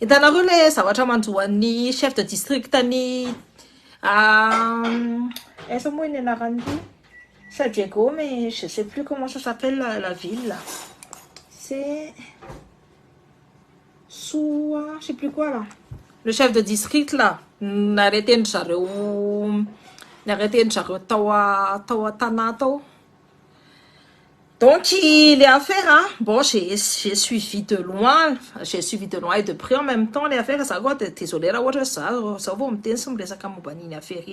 Hitanareo le zavatra mandroan'ny chef de district ny est-ce moi une narandi San Diego, mais je sais plus comment ça s'appelle la ville là. C'est sous je sais plus quoi là. Le chef de district là, n'arrêtez de tawa tanato. Donc, les affaires, hein, bon, j'ai suivi de loin et de près en même temps les affaires, ça va être désolé, là, ça va me tenir sur les accampagnes affaires.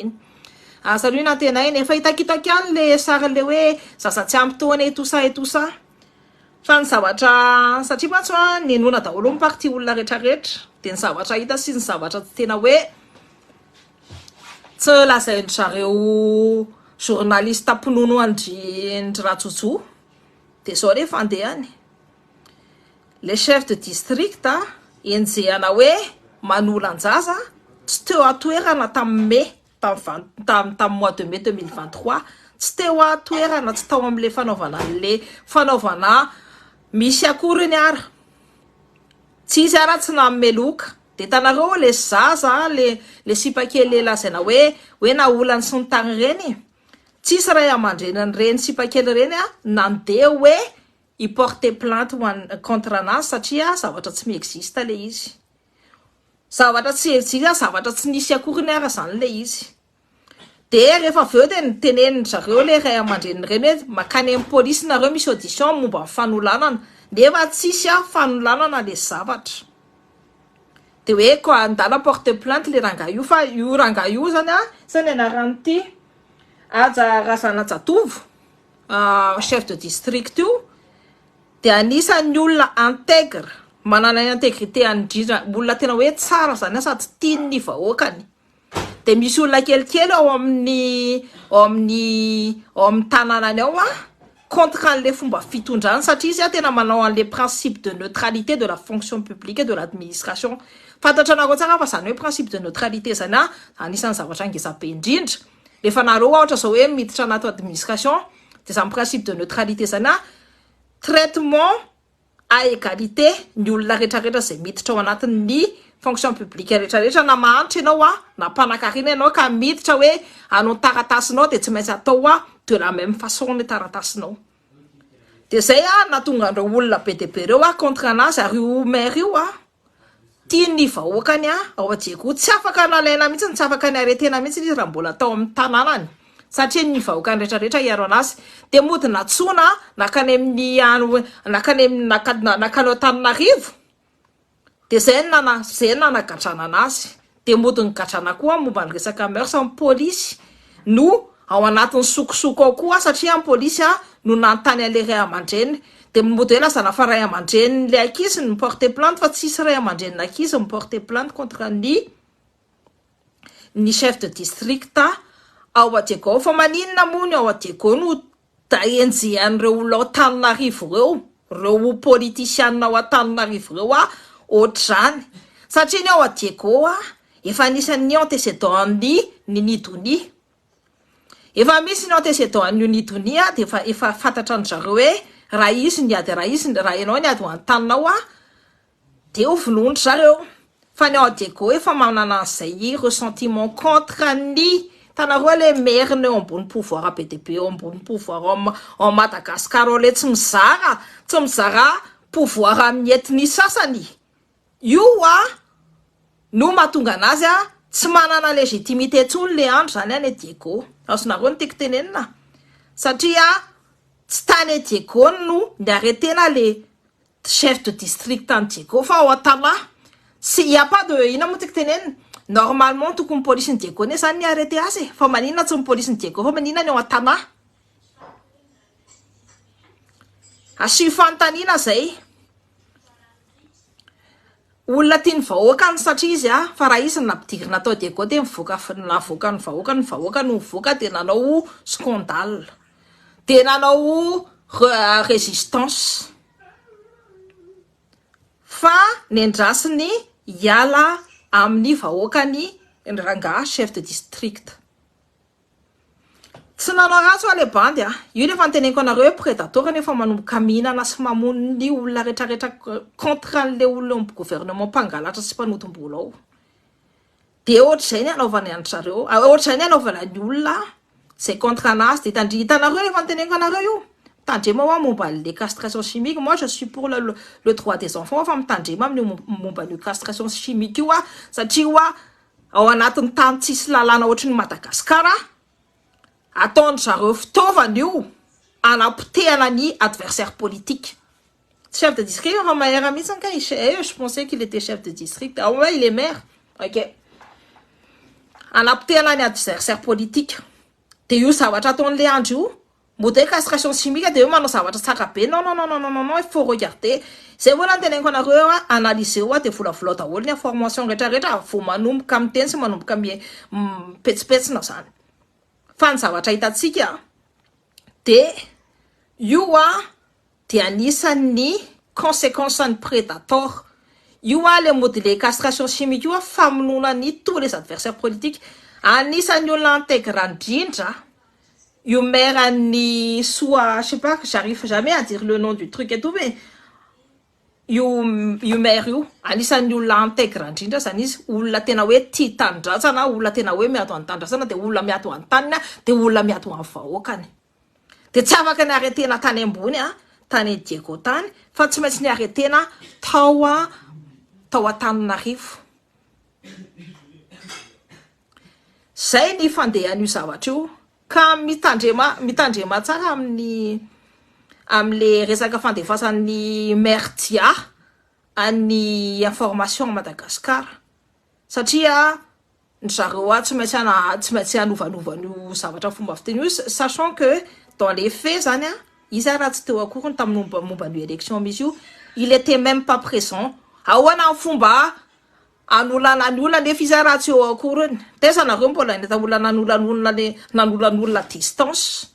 Ah, salut, Nathalie, il faut que les sarles, ça s'attient et tout ça et tout ça. Fan ça va, ça t'y passe, ni nous, n'ata, on parti ou la retraite, ten ça va, ça y est, si ça va, tena ouais. Ça, là, c'est un chariot journaliste pour nous, un ratoutou. Tesoro fandehany le chef de district enjehana hoe manolan-jaza tsy teo atoerana tamin'ny mois de mai 2023 tsy teo atoerana tsy tao amin'le fanaovana misy akoriny ara tsy izy ara tsy nameloka de tanareo le zaza le sipakely lazaina hoe na olany sy ny tany reny tsisy ray aman-drenany reny sipakely reny nandeha hoe i porter plainte contre anazy satria zavatra tsy mi-existe le izy. Zavatra tsy existe, zavatra tsy nisy akoriny ara zany le izy. De rehefa aveo de niteneniny zareo le ray aman-drenany reny hoe makany amin'ny police nareo misy audition momba fanolanana nefa tsisy fanolanana le zavatra. De hoe ko andala porter plainte le rangahy io fa io rangahy io zany zany anarany ty Aja Razana Jatovo, chef de district io, de anisan'ny olona intègre, manana intégrité andrindra, olona tena hoe tsara zany sady tian'ny vahoakany. De misy olona kelikely ao amin'ny tanànany ao contre an'le fomba fitondrana satria izy tena manao an'le principe de neutralité de la fonction publique et de l'administration. Fantatranareo tsara fa zany hoe principe de neutralité zany anisan'ny zavatra ngeza be indrindra. Les fanaro ohatra zao hoe miditra anaty administration de zany principe de neutralité zany traitement à égalité ny olona rehetrarehetra zay miditra ao anatin'ny fonction publique rehetrarehetra na mahantra ianao na mpanan-karena ianao ka miditra hoe anao taratasinao de tsy maintsy atao de la même façon ny taratasinao. De zay natonga andreo olona be de be reo contre anazy ary io maire io tian'ny vahoakany ao Diego tsy afaka nalaina mihitsy tsy afaka ny aretena mihitsy izy raha mbola tao amin'ny tanànany satria ny vahoakany rehetrarehetra iaro anazy de mody natsona nakany amin'ny nakany Antananarivo de zay nanagadrana anazy de mody nygadrana koa momba ny resaka meurtre amin'ny police no ao anatin'ny sokosoko ao koa satria amin'ny police no nantany an'le ray aman-dreny de mody hoe lazana fa ray aman-dreny le ankizy ny porter plainte fa tsisy ray aman-dreny ankizy ny porter plainte contre ny chef de district ao Diego fa maninona moa ny ao Diego no enjehan'ireo olona ao Antananarivo reo politicianina ao Antananarivo reo ohatr'izany satria ny ao Diego efa anisan'ny antécédent ny Nidoni. Efa misy ny antécédent ny Nidoni de efa fantatra ny zareo hoe raha izy ny ady raha ianao ny ady ho antanao de ho vonondry zareo fa ny ao Diego efa manana an'izay ressentiment contre ny tanareo le maire ny ambony pouvoir BDP ambony pouvoir en Madagascar le tsy mizara pouvoir amin'ny etnie sasany io no mahatonga anazy tsy manana légitimité tsony le andro zany any Diego. Azonareo ny tiako tenenina satria tsy tany Diego no niaretena le chef de district en Diego fa ao Tana y a pas de ina mo tiako tenenina normalement tokony police ny Diego ne zany niarete azy fa maninona tsy ny police ny Diego fa maninona ny ao Tana asy fantaniana zay olona tiany vahoakany satria izy fa raha izy nampidirina atao Diego de mivoaka ny vahoaka no mivoaka de nanao scandale de nanao résistance fa nendrasiny hiala amin'ny vahoakany rangahy chef de district tsy nanao ratsy le bandy io nefa anteneniko anareo prédateur nefa manomboka mihinana sy mamono ny olona rehetrarehetra contre an'le olona gouvernement mpangalatra sy mpanotom-bola ao. De ohatr'izay ny anaovany antrareo, ohatr'izay ny anaovana ny olona c'est contre anazy de hitanareo nefa anteneniko anareo io. Tandrema hoa momba les castration chimique, moi je suis pour le droit des enfants fa mitandrema amin'ny momba ny castration chimique io satria hoa ao anatin'ny tany tsisy lalàna ohatry ny Madagasikara ataony zareo fitaovana io anapotehana ny adversaire politique. Chef de district on maire mihitsy ka je pensais qu'il était chef de district. Ah ouais, il est maire. OK. Anapotehana ny adversaire politique. De io zavatra ataon'le andro io modèle castration chimique de io manao zavatra tsara be. Non, il faut regarder. C'est voilà anteneniko anareo analyser de volavola daholo ny information rehetrarehetra vo manomboka amin'ny teny sy manomboka amin'ny petsipetsina zany. Fa ny zavatra hitantsika de io de anisan'ny conséquences ny prédateur. Io le modèle castration chimique io famonoana ny tous les adversaires politiques. Anisan'ny olona intègre indrindra io maire ni soit je sais pas, j'arrive jamais à dire le nom du truc et tout mais io maire io anisan'ny olona intègre indrindra zany izy olona tena hoe tia tanindrazana olona tena hoe miato any tanindrazana de olona miato any taniny de olona miato any vahoakany de tsy afaka ny arretena tany ambony tany Diego tany fa tsy maintsy ny arretena tao Antananarivo. Zay ny fandehan'io zavatra io ka mitandrema tsara amle resaka fandefasan'ny maire dia any information Madagascar satria ny zareo tsy maintsy anovanovan'io zavatra fomba fiteny io sachant que dans les faits zany izy raha tsy teo akory tamin'ny momba ny élection misy io il était même pas présent ahoana fomba anolana ny olona nefa izy raha tsy eo akory tesa nareo mbola neta olona nanolan'olona distance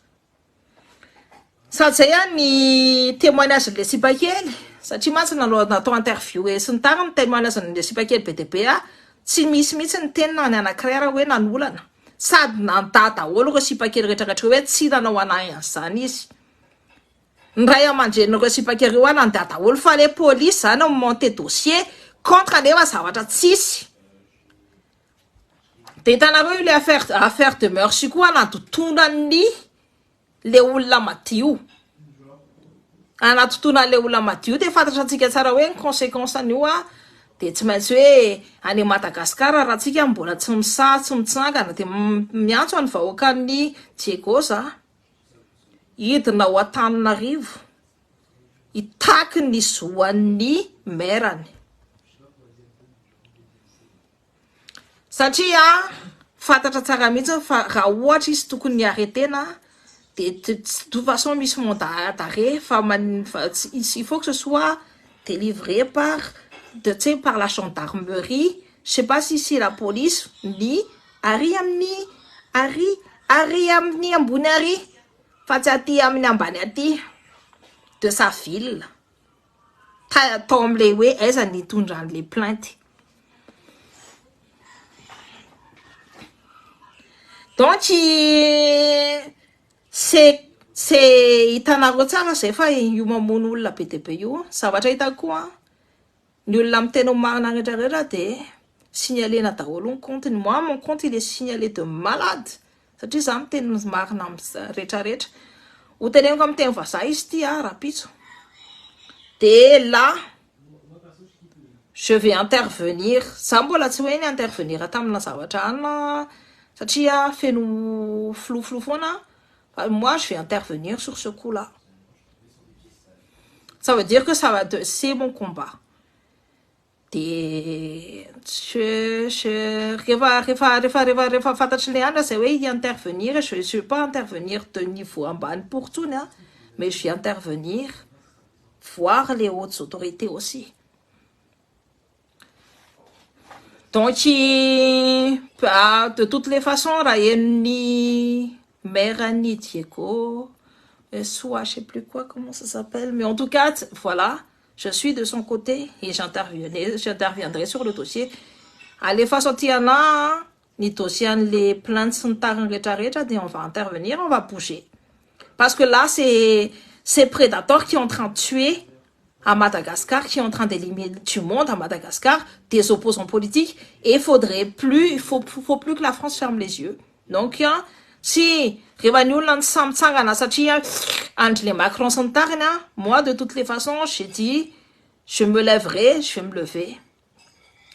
sady zay ny témoignage le sipakely satria mantsy natao interview sy ny tariny témoignage le sipakely BDB tsy misy mihitsy ny tenina ny anakirara hoe nanolana sady nandada olo reo sipakely rehetrarehetra hoe tsy nanao anahy an'izany izy ny ray aman-dreny reo sipakely reo nandada olo fa le police zany monter dossier contre nefa zavatra tsisy. De hitanareo le affaire de mœurs koa natotonany le olona madio. Anatotona le olona madio de fantatratsika tsara hoe ny conséquence an'io de tsy maintsy hoe any Madagasikara raha tsika mbola tsy mitsangana de miantso any vahoakan'ny Diego idina ao Antananarivo itaky ny zoan'ny mairany. Satria fantatra tsara mihitsy fa raha ohatra izy tokony ny arretena de toute façon misy mandat d'arrêt il faut que ce soit délivré par la gendarmerie, je sais pas si c'est la police ni ari amin'ny ambony ary fa tsy aty amin'ny ambany aty de sa ville atao am'le hoe aiza ny tondran'le plainte. Donc c'est hitanareo tsara zay fa io mamono olona BDB io zavatra hitako koa ny olona mitena marina rehetrarehetra de signalena daholo ny compte-ny. Moi mon compte il est signalé de malade satria za miteny marina rehetrarehetra ho teneniko amin'ny teny vazaha izy ty rapitso de là je vais intervenir za mbola tsy hoe ny intervenir tamina zavatra ana satria feno flou foana. Moi je vais intervenir sur ce coup là, ça veut dire que c'est mon combat de refa fantatry le andra zay hoe intervenir je vais pas intervenir de niveau ambany pour tout mais je vais intervenir voir les hautes autorités aussi. Donc de toutes les façons raha henony maire ni Diego soit je sais plus quoi comment ça s'appelle mais en tout cas voilà je suis de son côté et j'interviendrai sur le dossier alefa sortiana ni tosian les plaintes sont on va intervenir, on va bouger. Parce que là, c'est ces prédateurs qui sont en train de tuer à Madagascar, qui est en train d'éliminer du monde à Madagascar, des opposants politiques, et il faut plus que la France ferme les yeux. Donc, hein, si moi, de toutes les façons, j'ai dit, je me lèverai, je vais me lever,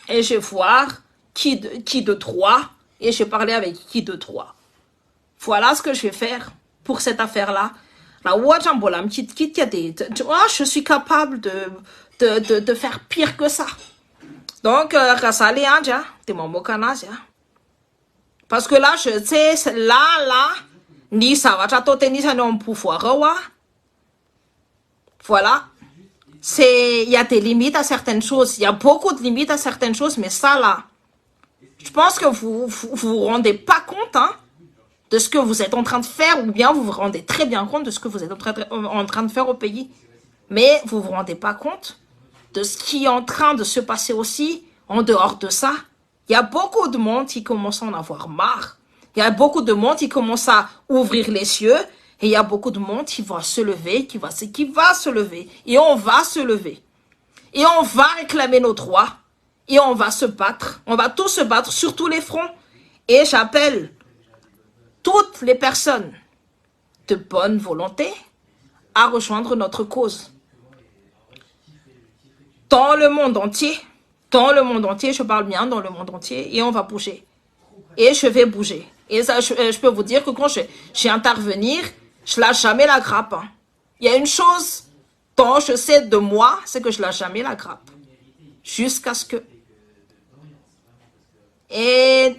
et je vais voir qui de trois, et je vais parler avec qui de trois. Voilà ce que je vais faire pour cette affaire-là. Je suis capable de faire pire que ça. Donc, parce que là, je sais, là, ni ça va ni ça non pouvoir. Voilà. Il y a des limites à certaines choses. Il y a beaucoup de limites à certaines choses, mais ça, là, je pense que vous rendez pas compte, hein, de ce que vous êtes en train de faire, ou bien vous vous rendez très bien compte de ce que vous êtes en train de faire au pays. Mais vous vous rendez pas compte de ce qui est en train de se passer aussi en dehors de ça. Il y a beaucoup de monde qui commence à en avoir marre. Il y a beaucoup de monde qui commence à ouvrir les yeux. Et il y a beaucoup de monde qui va se lever, qui va se lever. Et on va se lever. Et on va réclamer nos droits. Et on va se battre. On va tous se battre sur tous les fronts. Et j'appelle toutes les personnes de bonne volonté à rejoindre notre cause. Dans le monde entier, je parle bien dans le monde entier, et on va bouger. Et je vais bouger. Et ça, je peux vous dire que quand j'ai intervenir, je lâche jamais la grappe. Hein. Il y a une chose dont je sais de moi, c'est que je lâche jamais la grappe. Jusqu'à ce que... Et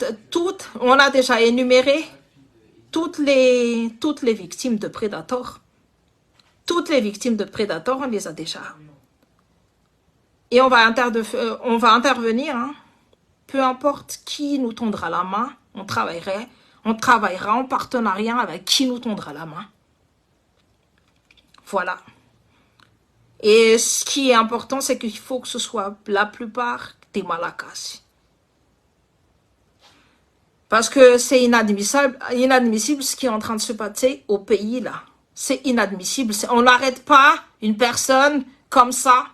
on a déjà énuméré toutes les victimes de prédateurs. Toutes les victimes de prédateurs, on les a déjà. Et on va intervenir, hein. Peu importe qui nous tendra la main, on travaillera en partenariat avec qui nous tendra la main. Voilà. Et ce qui est important, c'est qu'il faut que ce soit la plupart des Malagasy. Parce que c'est inadmissible ce qui est en train de se passer au pays, là. C'est inadmissible. On n'arrête pas une personne comme ça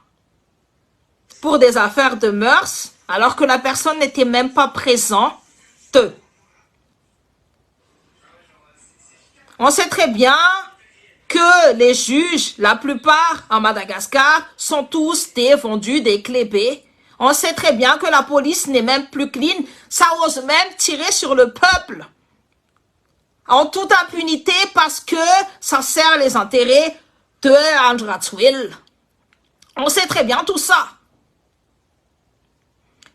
pour des affaires de mœurs, alors que la personne n'était même pas présente. On sait très bien que les juges, la plupart à Madagascar, sont tous des vendus, des clébés. On sait très bien que la police n'est même plus clean. Ça ose même tirer sur le peuple. En toute impunité parce que ça sert les intérêts de Andratswil. On sait très bien tout ça.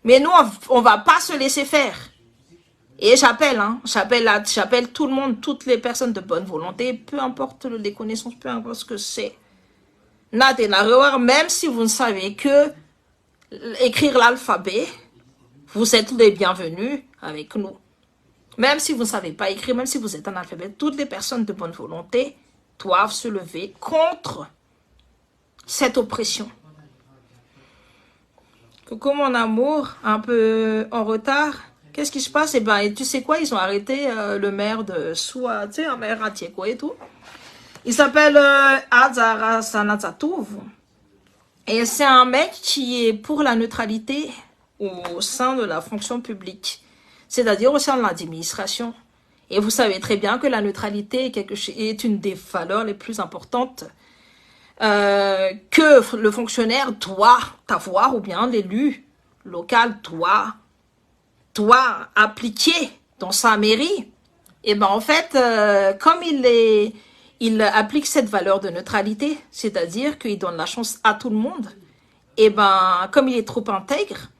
Mais nous, on va pas se laisser faire. Et j'appelle tout le monde, toutes les personnes de bonne volonté, peu importe les connaissances, peu importe ce que c'est. Même si vous ne savez que écrire l'alphabet, vous êtes les bienvenus avec nous. Même si vous ne savez pas écrire, même si vous êtes analphabète, toutes les personnes de bonne volonté doivent se lever contre cette oppression. Coucou mon amour, un peu en retard. Qu'est-ce qui se passe? Eh ben, tu sais quoi, ils ont arrêté le maire de Soua, tu sais, un maire à Tieko et tout. Il s'appelle Adzara Sanazatouv. Et c'est un mec qui est pour la neutralité au sein de la fonction publique, c'est-à-dire au sein de l'administration. Et vous savez très bien que la neutralité est une des valeurs les plus importantes que le fonctionnaire doit avoir, ou bien l'élu local doit appliquer dans sa mairie. Et ben en fait, comme il applique cette valeur de neutralité, c'est-à-dire qu'il donne la chance à tout le monde, et ben comme il est trop intègre,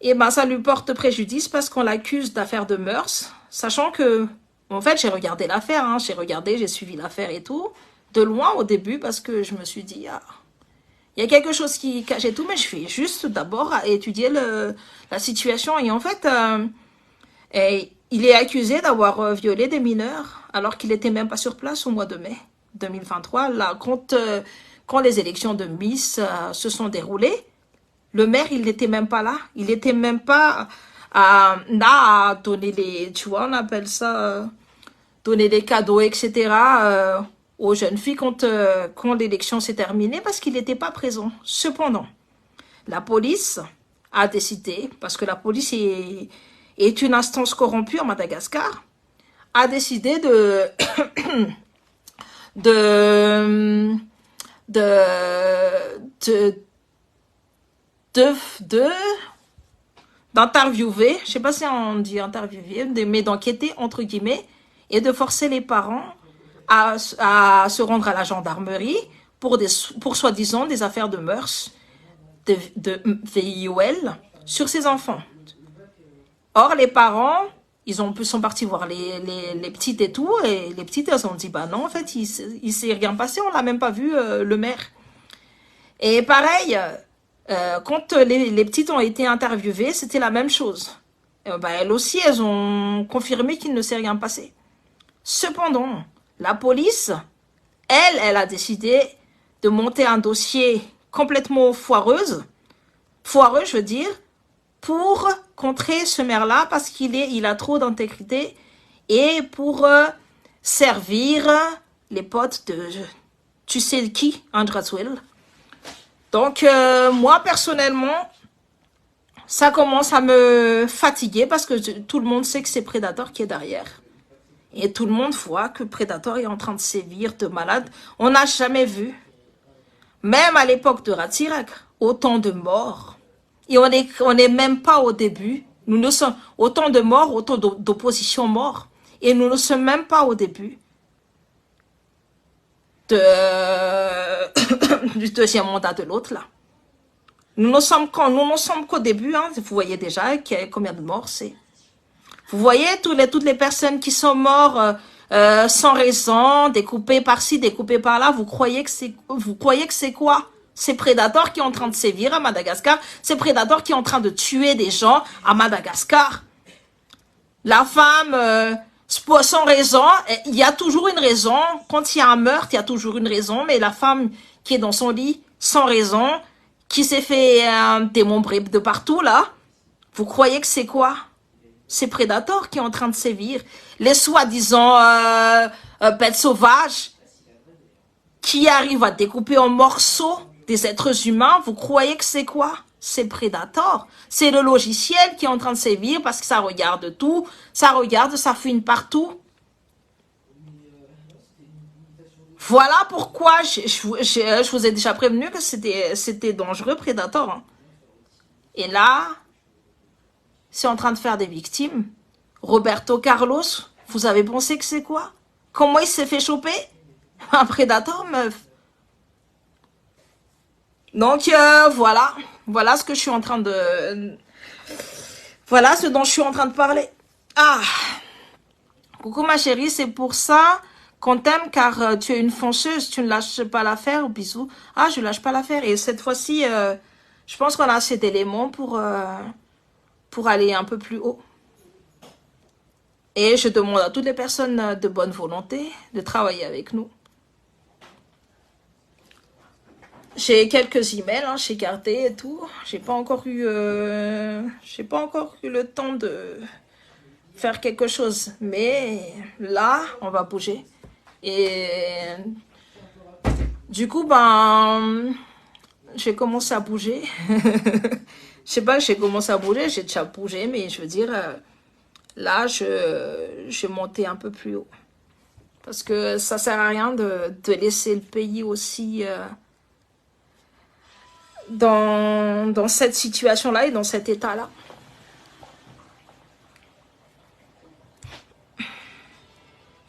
et ben ça lui porte préjudice parce qu'on l'accuse d'affaires de mœurs, sachant que, en fait, j'ai regardé l'affaire, hein, j'ai suivi l'affaire et tout, de loin au début, parce que je me suis dit, ah, il y a quelque chose qui cachait tout, mais je vais juste d'abord étudier la situation. Et en fait, il est accusé d'avoir violé des mineurs, alors qu'il n'était même pas sur place au mois de mai 2023. Là, quand les élections de Miss se sont déroulées, le maire, il n'était même pas là. Il n'était même pas à donner les, tu vois, on appelle ça, donner des cadeaux, etc. Aux jeunes filles quand l'élection s'est terminée parce qu'il n'était pas présent. Cependant, la police a décidé, parce que la police est une instance corrompue à Madagascar, a décidé de, de, de, de, d'interviewer, je sais pas si on dit interviewer, mais d'enquêter, entre guillemets, et de forcer les parents à se rendre à la gendarmerie pour soi-disant des affaires de mœurs, de VIOL sur ces enfants. Or, les parents, sont partis voir les petites et tout, et les petites, elles ont dit, bah non, en fait, il s'est rien passé, on l'a même pas vu, le maire. Et pareil, quand les petites ont été interviewées, c'était la même chose. Bah, elles aussi, elles ont confirmé qu'il ne s'est rien passé. Cependant, la police, elle a décidé de monter un dossier complètement foireux, je veux dire, pour contrer ce maire-là parce il a trop d'intégrité et pour servir les potes de tu sais qui, Andratswell. Donc, moi, personnellement, ça commence à me fatiguer parce que tout le monde sait que c'est Predator qui est derrière. Et tout le monde voit que Predator est en train de sévir de malade. On n'a jamais vu, même à l'époque de Ratsirak, autant de morts. Et on est même pas au début. Nous ne sommes autant de morts, autant d'opposition morts. Et nous ne sommes même pas au début du deuxième mandat de l'autre, là. Nous ne sommes qu'au début, hein. Vous voyez déjà combien de morts c'est. Vous voyez toutes les personnes qui sont mortes sans raison, découpées par-ci, découpées par-là. Vous croyez que c'est quoi? C'est Predator qui est en train de sévir à Madagascar. C'est Predator qui est en train de tuer des gens à Madagascar. La femme, sans raison, il y a toujours une raison. Quand il y a un meurtre, il y a toujours une raison. Mais la femme qui est dans son lit, sans raison, qui s'est fait démembrer de partout, là, vous croyez que c'est quoi? C'est Predator qui est en train de sévir. Les soi-disant bêtes sauvages qui arrivent à découper en morceaux des êtres humains, vous croyez que c'est quoi? C'est Predator. C'est le logiciel qui est en train de sévir parce que ça regarde tout, ça fouine partout. Voilà pourquoi je vous ai déjà prévenu que c'était dangereux, Predator. Hein. Et là, c'est en train de faire des victimes. Roberto Carlos, vous avez pensé que c'est quoi? Comment il s'est fait choper? Un Predator, meuf. Donc, voilà. Voilà ce que je suis en train de... Voilà ce dont je suis en train de parler. Ah. Coucou ma chérie, c'est pour ça qu'on t'aime car tu es une fonceuse. Tu ne lâches pas l'affaire. Bisous. Ah, je lâche pas l'affaire. Et cette fois-ci, je pense qu'on a assez d'éléments pour aller un peu plus haut. Et je demande à toutes les personnes de bonne volonté de travailler avec nous. J'ai quelques emails, hein, j'ai gardé et tout. J'ai pas encore eu le temps de faire quelque chose. Mais là, on va bouger. Et du coup, j'ai commencé à bouger. Je sais pas, j'ai commencé à bouger, j'ai déjà bougé, mais je veux dire, là, je montais un peu plus haut. Parce que ça sert à rien de laisser le pays aussi dans cette situation-là et dans cet état-là.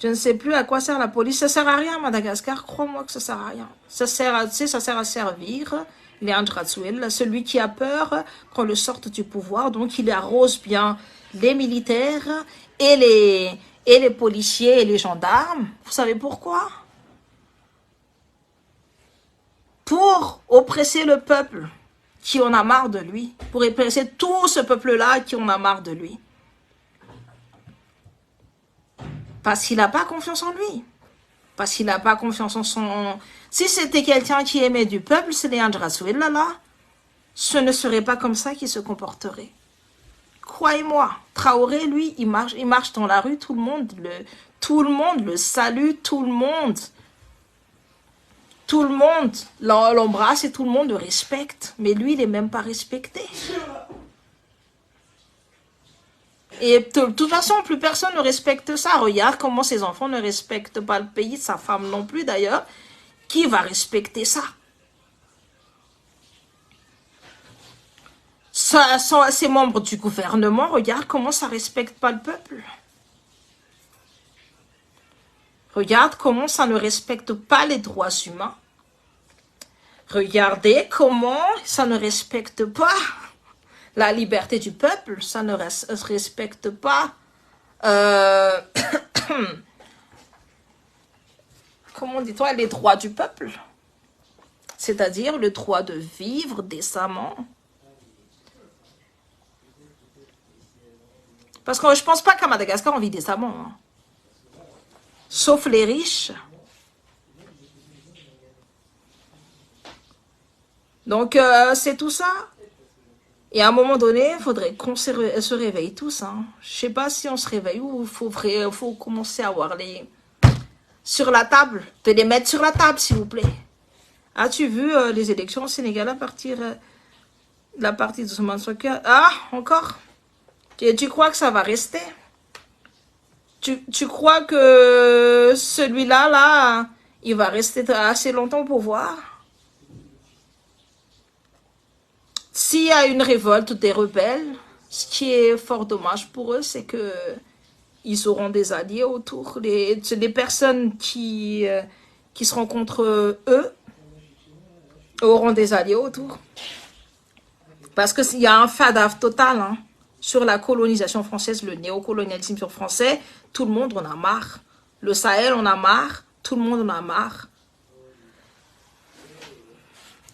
Je ne sais plus à quoi sert la police. Ça sert à rien à Madagascar, crois-moi que ça sert à rien. Ça sert à servir les Andratswell, celui qui a peur qu'on le sorte du pouvoir. Donc il arrose bien les militaires et les policiers et les gendarmes. Vous savez pourquoi? Pour oppresser le peuple qui en a marre de lui. Pour oppresser tout ce peuple-là qui en a marre de lui. Parce qu'il n'a pas confiance en lui. Parce qu'il n'a pas confiance en son... Si c'était quelqu'un qui aimait du peuple, c'est les Andratswell, là, ce ne serait pas comme ça qu'il se comporterait. Croyez-moi, Traoré, lui, il marche dans la rue, tout le monde le salue, tout le monde l'embrasse et tout le monde le respecte. Mais lui, il n'est même pas respecté. Et de toute façon, plus personne ne respecte ça. Regarde comment ses enfants ne respectent pas le pays, sa femme non plus d'ailleurs. Qui va respecter ça? Ces membres du gouvernement, regarde comment ça respecte pas le peuple. Regarde comment ça ne respecte pas les droits humains. Regardez comment ça ne respecte pas la liberté du peuple. Ça ne respecte pas... comment dis-toi, les droits du peuple. C'est-à-dire le droit de vivre décemment. Parce que je pense pas qu'à Madagascar, on vit décemment. Hein. Sauf les riches. Donc, c'est tout ça. Et à un moment donné, il faudrait qu'on se réveille tous. Hein. Je sais pas si on se réveille ou il faut commencer à avoir les... sur la table. De les mettre sur la table, s'il vous plaît. As-tu vu les élections au Sénégal à partir de la partie de Ousmane Sonko? Ah, encore? Tu crois que ça va rester? Tu crois que celui-là, là, il va rester assez longtemps au pouvoir? S'il y a une révolte des rebelles, ce qui est fort dommage pour eux, c'est que ils auront des alliés autour. Les personnes qui seront contre eux auront des alliés autour. Parce qu'il y a un fadaf total hein, sur la colonisation française, le néocolonialisme français. Tout le monde en a marre. Le Sahel en a marre. Tout le monde en a marre.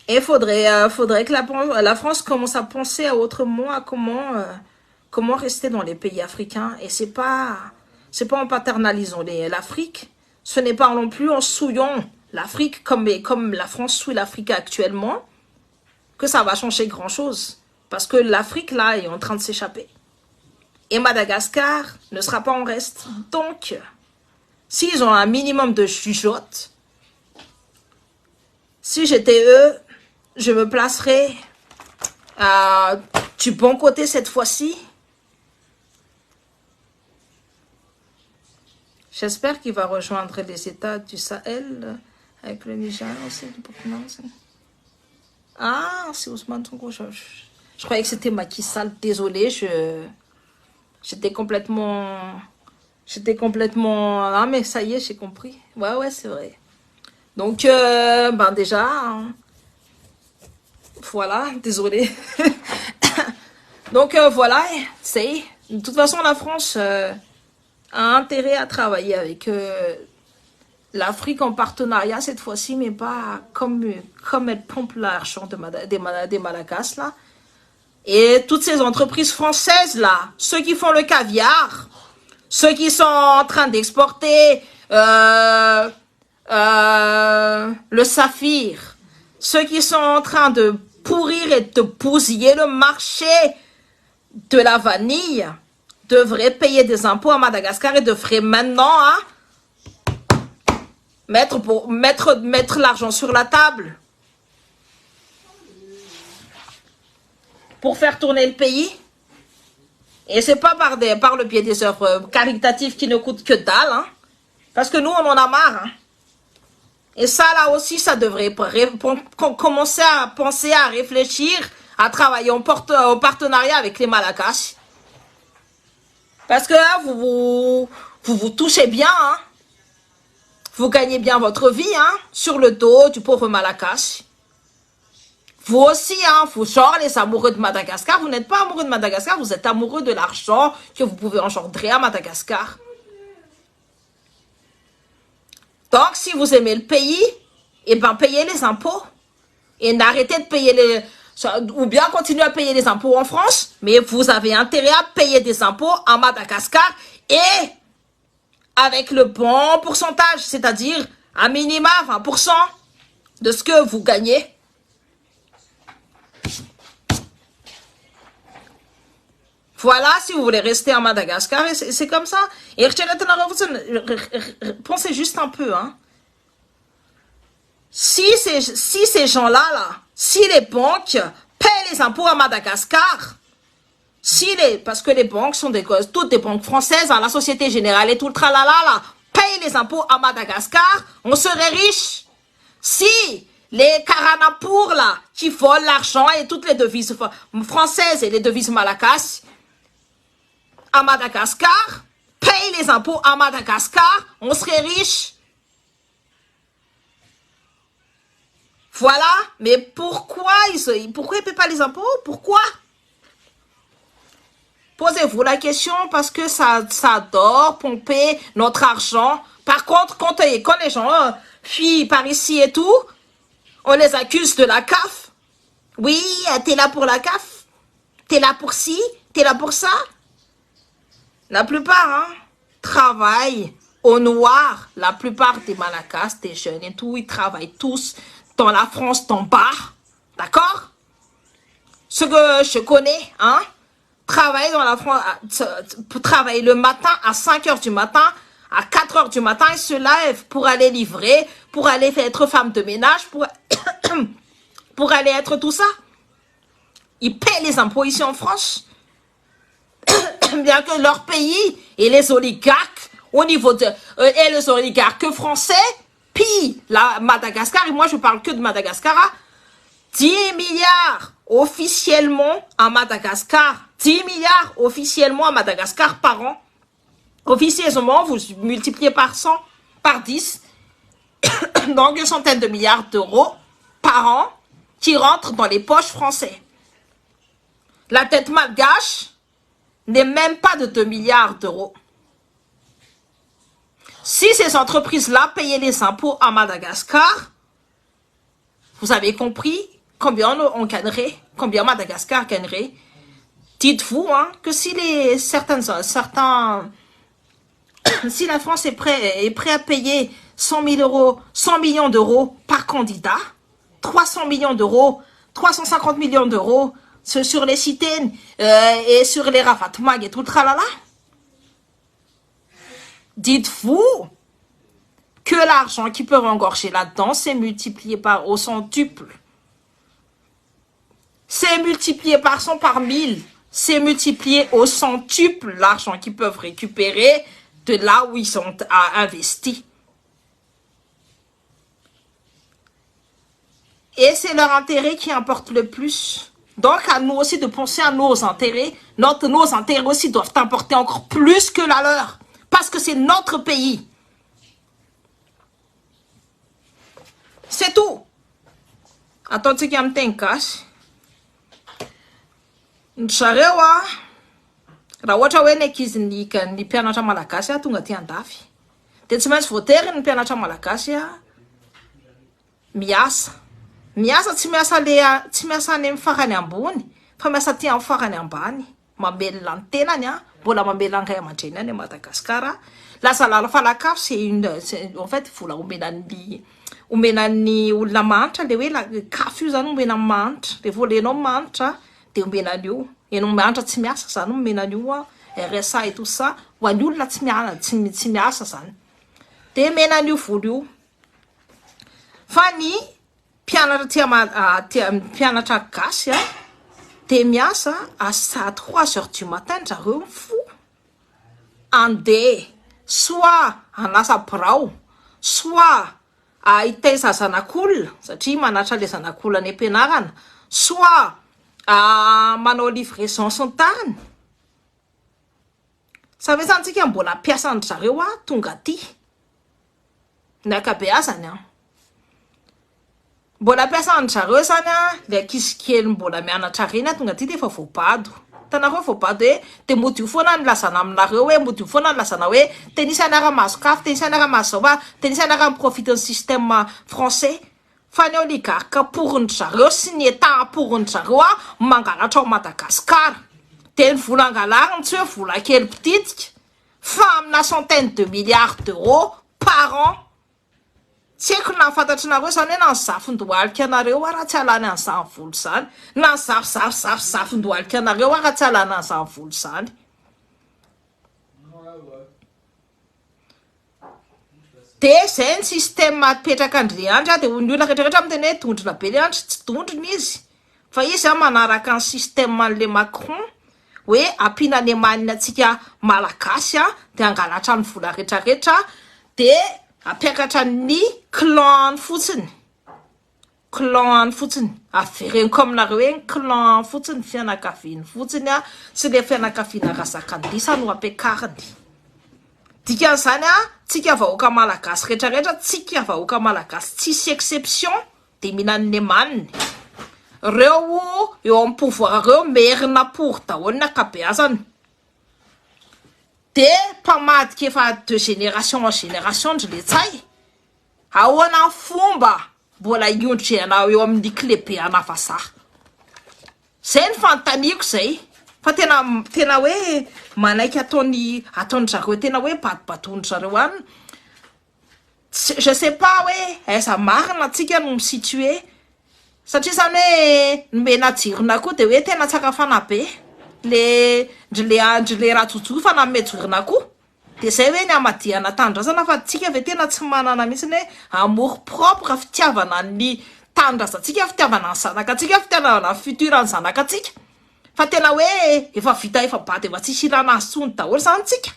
Et il faudrait que la France commence à penser autrement à comment rester dans les pays africains. Et c'est pas en paternalisant l'Afrique. Ce n'est pas non plus en souillant l'Afrique comme la France souille l'Afrique actuellement que ça va changer grand-chose. Parce que l'Afrique, là, est en train de s'échapper. Et Madagascar ne sera pas en reste. Donc, s'ils ont un minimum de chuchote, si j'étais eux, je me placerais du bon côté cette fois-ci. J'espère qu'il va rejoindre les États du Sahel avec le Niger aussi. Ah, c'est Ousmane Sonko. Je croyais que c'était Macky Sall. Désolée, j'étais complètement... Ah, mais ça y est, j'ai compris. Ouais, c'est vrai. Donc, ben déjà... Hein, voilà, désolée. Donc, voilà, c'est... De toute façon, la France a intérêt à travailler avec l'Afrique en partenariat cette fois-ci, mais pas comme elle pompe l'argent des Malagas, là. Et toutes ces entreprises françaises, là, ceux qui font le caviar, ceux qui sont en train d'exporter le saphir, ceux qui sont en train de pourrir et de bousiller le marché de la vanille, devraient payer des impôts à Madagascar et devraient maintenant hein, mettre l'argent sur la table pour faire tourner le pays. Et c'est pas par le biais des œuvres caritatives qui ne coûtent que dalle, hein, parce que nous, on en a marre. Hein. Et ça, là aussi, ça devrait commencer à penser, à réfléchir, à travailler en partenariat avec les Malagasy. Parce que là, vous touchez bien, hein. Vous gagnez bien votre vie, hein, sur le dos du pauvre Malagasy. Vous aussi, hein, vous genre les amoureux de Madagascar, vous n'êtes pas amoureux de Madagascar, vous êtes amoureux de l'argent que vous pouvez engendrer à Madagascar. Donc, si vous aimez le pays, eh ben, payez les impôts. Et n'arrêtez de payer ou bien continuez à payer les impôts en France, mais vous avez intérêt à payer des impôts à Madagascar et avec le bon pourcentage, c'est-à-dire à minima 20% de ce que vous gagnez. Voilà, si vous voulez rester à Madagascar, c'est comme ça. Et pensez juste un peu, hein. Si ces gens-là, si les banques paient les impôts à Madagascar, parce que les banques sont toutes des banques françaises, hein, la Société Générale et tout le tralala, là, payent les impôts à Madagascar, on serait riche. Si les Karanapour, là, qui volent l'argent et toutes les devises françaises et les devises malacasses à Madagascar, payent les impôts à Madagascar, on serait riche. Voilà, mais pourquoi ils ne paient pas les impôts? Pourquoi? Posez-vous la question parce que ça adore pomper notre argent. Par contre, quand les gens fuient par ici et tout, on les accuse de la CAF. Oui, t'es là pour la CAF. T'es là pour ci, t'es là pour ça. La plupart, hein, travaillent au noir. La plupart des Malakas, des jeunes et tout, ils travaillent tous dans la France d'en bas. D'accord? Ce que je connais, hein, travailler dans la France, travailler le matin à 5 heures du matin, à 4 heures du matin, ils se lèvent pour aller livrer, pour aller être femme de ménage, pour aller être tout ça. Ils paient les impôts ici en France. Bien que leur pays et les oligarques, au niveau de, et les oligarques français, puis la Madagascar, et moi je parle que de Madagascar, 10 milliards officiellement à Madagascar, 10 milliards officiellement à Madagascar par an. Officieusement, vous multipliez par 100, par 10, donc une centaine de milliards d'euros par an qui rentrent dans les poches français. La tête malgache n'est même pas de 2 milliards d'euros. Si ces entreprises-là payaient les impôts à Madagascar, vous avez compris combien on gagnerait, combien Madagascar gagnerait. Dites-vous, hein, que si si la France est prêt à payer 100 millions d'euros par candidat, 300 millions d'euros, 350 millions d'euros sur les cités et sur les Rafatmag et tout le tralala, dites-vous que l'argent qu'ils peuvent engorger là-dedans, c'est multiplié par au centuple. C'est multiplié par 100, par 1000. C'est multiplié au centuple l'argent qu'ils peuvent récupérer de là où ils sont investis. Et c'est leur intérêt qui importe le plus. Donc, à nous aussi de penser à nos intérêts. Nos intérêts aussi doivent importer encore plus que la leur. Parce que c'est notre pays. C'est tout. Attendez qu'il y a un cash. Nsarewa. Raha ohatra hoe ny ankizy ny mpianatra malagasy tonga aty andafy. Dia tsy maintsy voatery ny mpianatra malagasy miasa. Miasa tsy miasa any amin'ny farany ambony, fa miasa aty amin'ny farany ambany. Mamelona ny tenany, mbola mamelona ny ray aman-dreny any Madagasikara. Lasa falakafo c'est en fait vola omenan'ny olona manitra, le hoe kafo io zany omena manitra. Le volenao manitra dia omenan'io. Ianao manitra tsy miasa zany omenan'io RSA et tout ça, ho an'ny olona tsy miasa zany. Dia omenan'io vola io. Fa ny mpianatra gasy dia miasa à 3 heures du matin zareo fo. Andeha soit anasa birao, soit hitaiza zanak'olona satria manatra le zanak'olona any am-pianarana, soit manao livraison sy ny tariny. Savez antsika mbola mpiasa zareo tonga aty. Ny akabeazany mbola mpiasa zareo zany le ankizy kely mbola mianatra reny tonga aty dia efa voabado. Tanareo voabado hoe dia modio foana ny lazana aminareo hoe modio foana ny lazana hoe tenisy anara-maso kafo, tenisy anara-maso zao tenisy anara-miprofite ny système français. Fa ny oligarque pourny zareo sy ny état pourny zareo mangalatra ao Madagasikara. Dia ny vola angalariny tsy hoe vola kely pititika fa amina centaine de milliards d'euros par an. tsy haiko nafantatrinareo zany hoe nanzafin-dohalika anareo raha tsy alany an'izany volo zany nanzafizafizafizafin-dohalika anareo raha tsy alany an'izany volo zany. De zay ny système apetraka Andriandry de ny olona rehetrarehetra miteny hoe dondrina be Leandry tsy dondrina izy fa izy manaraka ny système an'le Macron hoe ampina any emanina atsika malagasy de angalatra ny vola rehetrarehetra de apiakatra ny clan fotsiny avereniko aminareo hoe ny clan fotsiny fianakaviany fotsiny sy le fianakaviana razakandisa no ampiakariny. Dikan'izany tsika vahoaka malagasy rehetrarehetra tsika vahoaka malagasy tsisy exception de minan'ny emaniny reo eo amin'ny pouvoir reo merina pour daholo ny akabeazany de mpamadika efa de génération en génération ndry le tsay ahoana fomba mbola iondrianao eo amin'ny klebe anavasaha zay ny fanontaniako zay fa tena hoe manaiky ataony zareo tena hoe batibatondry zareo any je sais pas hoe aiza marina atsika no misitue satria zany hoe nomena jirona koa de hoe tena tsaka fana be le ratsotso fa namejorina koa de zay hoe ny amadiana tandrazana fa tsika ve tena tsy manana mihitsy hoe amour propre fitiavana ny tandrazantsika fitiavana ny zanakatsika fitiavana ny futur ny zanakatsika fa tena hoe efa vita efa bady efa tsisy ilana azy tsony daholo zany tsika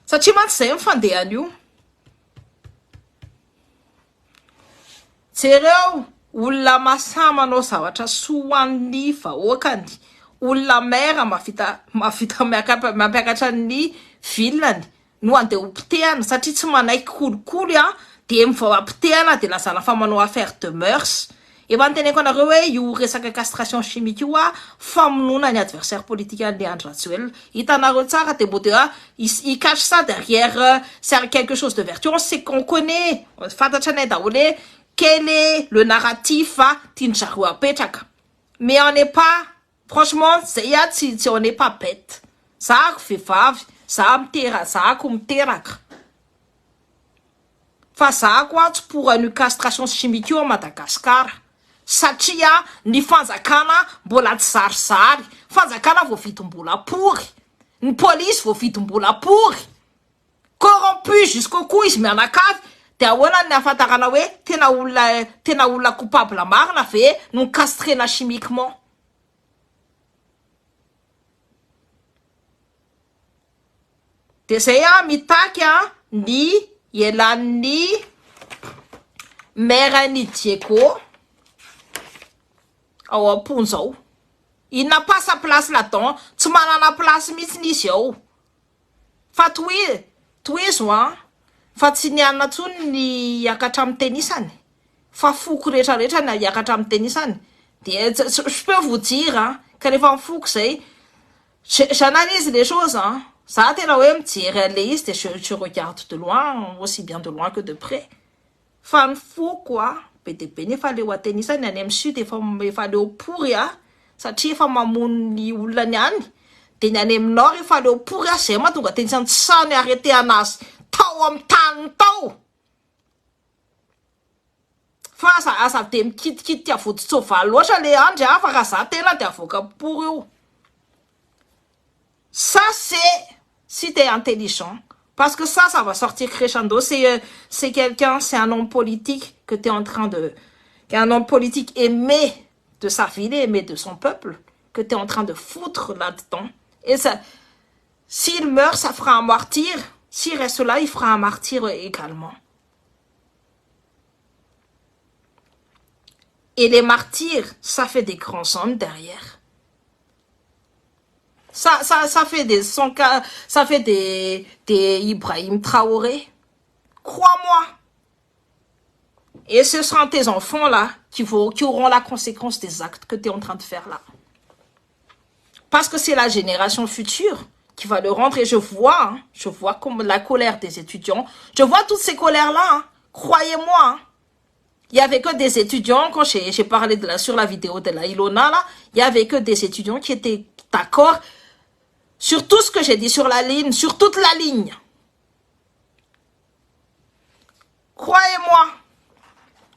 satria mantsy zay mifandehany io jereo olona masama manao zavatra soan'ny vahoakany olona mera mavita mampiakatra ny vilany no andeha hopitehana satria tsy manaiky kolikoly de mivao-apitehana de lazana fa manao affaire de mœurs efa nyteneko anareo hoe io resaka castration chimique io famonoana ny adversaire politique an'le Andry Rajoelina hitanareo tsara de mbo de il cache ça derrière c'est quelque chose de vertueux on sait qu'on connaît fantatra anay daholo quel est le narratif tianjareo apetraka mais on n'est pas franchement zay tsy on n'est pas bête zako vehivavy zako miteraka fa zako tsy pour une castration chimique io Madagascar satria ny fanjakana mbola tsy zarizary fanjakana voavidim-bola pory ny police voavidim-bola pory corrompu jusqu'au cou izy mianakavy de ahoana ny afantarana hoe tena olona coupable marina ve no castrena chimiquement de zay mitaky ny elan'ny maire ny Diego ao amponjao il n'a pas sa place là-dedans tsy manana place mihitsy n'izy ao fa toizo fa tsy nianana tsony ny hiakatra amin'ny tenisany fa foko rehetrarehetra na hiakatra amin'ny tenisany de je peux vous dire ka rehefa mifoko zay j'analyse les choses ça tena hoe mijery le izy de je regarde de loin aussi bien de loin que de près fa ny foko be de be nefa leo atenisany any amin'ny sud efa leo pory satria efa mamono ny olona ny any de ny any amin'ny nord efa leo pory zay mahatonga tenisany tsy sany arrêté anazy tao amin'ny tany tao fa aza de mikitikity avotsotsovaly loatra le andry fa raha za tena de avoaka pory io ça c'est si t'es intelligent parce que ça va sortir crescendo c'est quelqu'un c'est un homme politique que t'es en train de un homme politique aimé de sa ville aimé de son peuple que t'es en train de foutre là-dedans et ça s'il meurt ça fera un martyr s'il reste là il fera un martyr également et les martyrs ça fait des grands hommes derrière ça fait des Ibrahim Traoré. Crois-moi. Et ce seront tes enfants là qui auront la conséquence des actes que tu es en train de faire là. Parce que c'est la génération future qui va le rendre. Et je vois comme la colère des étudiants. Je vois toutes ces colères-là. Croyez-moi. Il y avait que des étudiants, quand j'ai parlé sur la vidéo de la Ilona, là, il y avait que des étudiants qui étaient d'accord sur tout ce que j'ai dit sur la ligne, sur toute la ligne. Croyez-moi.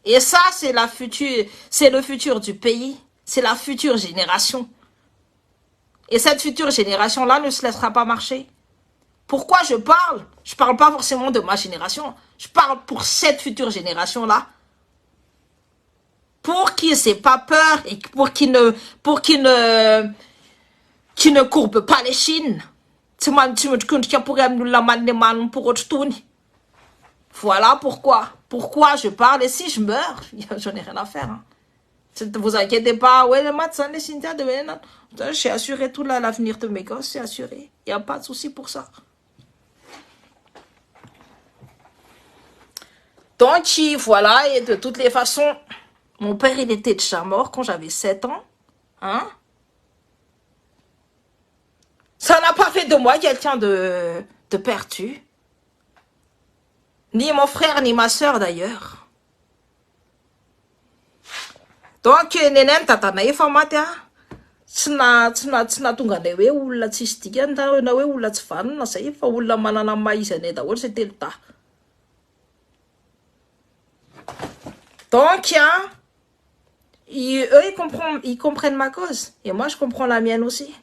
Et ça, c'est le futur du pays. C'est la future génération. Et cette future génération-là ne se laissera pas marcher. Pourquoi je parle? Je parle pas forcément de ma génération. Je parle pour cette future génération-là. Pour qu'ils n'aient pas peur et pour qu'ils ne courbent pas les chines. Voilà pourquoi. Pourquoi je parle. Et si je meurs, j'en ai rien à faire. Hein. Ne vous inquiétez pas. Ouais, le matin, j'ai assuré tout l'avenir de mes gosses, c'est assuré. Il n'y a pas de souci pour ça. Donc, voilà, et de toutes les façons, mon père, il était déjà mort quand j'avais 7 ans. Hein? Ça n'a pas fait de moi quelqu'un de perdu. Ni mon frère, ni ma soeur, d'ailleurs. Donc, nenem tatana efa maty a. Tsy nahatonga anay hoe olona tsisy dika na hoe olona tsy vanona zay fa olona manana maha-izy anay daholo c'est telo ta. Donc, hein, eux, ils comprennent ma cause. Et moi, je comprends la mienne aussi.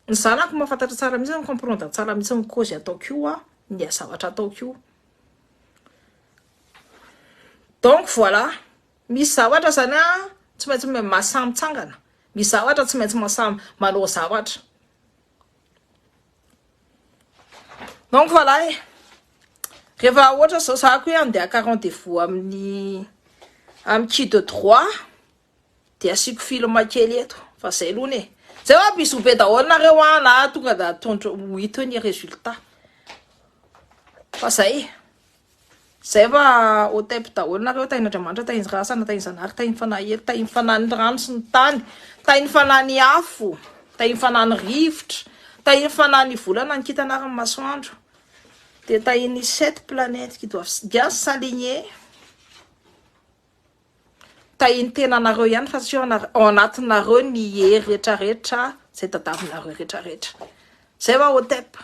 Ny zanako mahafantatra tsara mihitsy comprendre tsara mihitsy ny cause ataoko io a, ny zavatra ataoko io. Donc, voilà. Misy zavatra zany a, tsy maintsy mahasamy mitsangana. Misy zavatra tsy maintsy mahasamy manao zavatra. Donc, voilà. Rehefa ohatra zao zako hoe andeha haka rendez-vous amin'ny Kid 3 dia asiko film kely eto fa zay aloha e. Zay hoe bisou be daholo nareo a na tonga da tondro hita ny résultat. Fa zay. Zay va au type daholo nareo tain'Andriamanitra, tain'ny rasana, tain'ny zanahary, tain'ny fanahy, tain'ny fanahy ny rano sy ny tany, tain'ny fanahy ny afo, tain'ny fanahy ny rivotra, tain'ny fanahy ny volana ny kitanarany masoandro. De tain'ny 7 planètes qui doivent bien s'aligner. Tain'ny tenanareo ihany fa tsy ao anatinareo ny hery rehetrarehetra zay tadavinareo rehetrarehetra. Zay va au type.